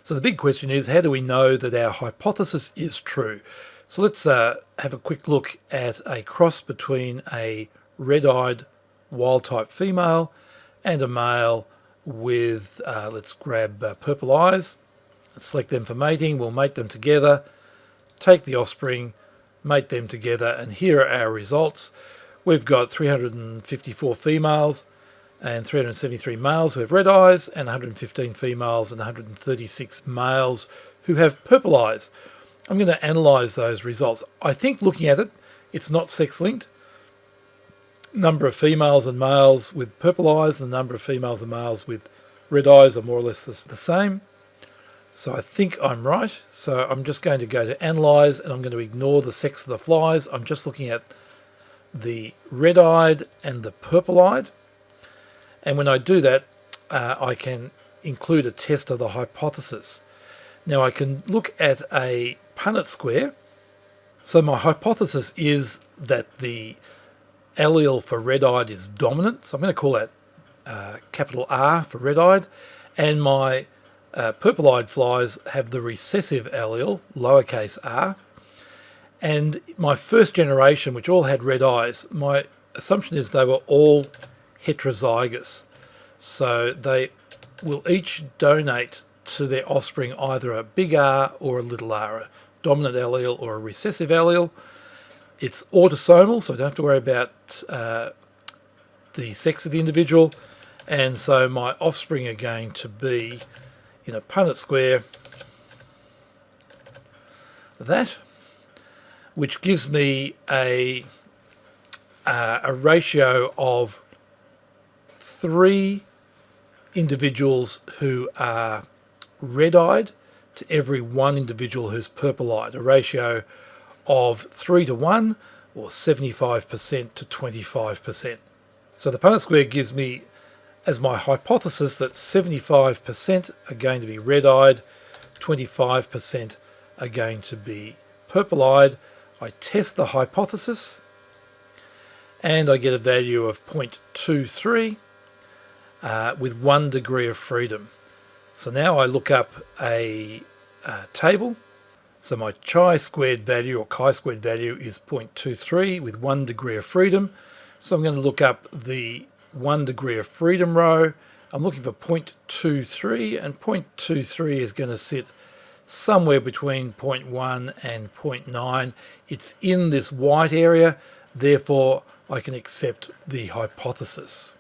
So the big question is, how do we know that our hypothesis is true? So let's have a quick look at a cross between a red-eyed wild-type female and a male with, let's grab purple eyes. Let's select them for mating. We'll mate them together, take the offspring, mate them together, and here are our results. We've got 354 females and 373 males who have red eyes, and 115 females and 136 males who have purple eyes. I'm going to analyse those results. I think looking at it, it's not sex-linked. Number of females and males with purple eyes and the number of females and males with red eyes are more or less the same. So I think I'm right. So I'm just going to go to analyse, and I'm going to ignore the sex of the flies. I'm just looking at the red-eyed and the purple-eyed. And when I do that, I can include a test of the hypothesis. Now I can look at a Punnett square. So my hypothesis is that the allele for red-eyed is dominant. So I'm going to call that capital R for red-eyed. And my purple-eyed flies have the recessive allele, lowercase r. And my first generation, which all had red eyes, my assumption is they were all heterozygous. So they will each donate to their offspring either a big R or a little r, a dominant allele or a recessive allele. It's autosomal, so I don't have to worry about the sex of the individual. And so my offspring are going to be, in a Punnett square, that, which gives me a ratio of 3 individuals who are red-eyed to every 1 individual who's purple-eyed, a ratio of 3 to 1, or 75% to 25%. So the Punnett square gives me as my hypothesis that 75% are going to be red-eyed, 25% are going to be purple-eyed. I test the hypothesis and I get a value of 0.23 with 1 degree of freedom. So now I look up a table. So my chi-squared value or chi-squared value is 0.23 with 1 degree of freedom. So I'm going to look up the 1 degree of freedom row. I'm looking for 0.23, and 0.23 is going to sit somewhere between 0.1 and 0.9. It's in this white area, therefore I can accept the hypothesis.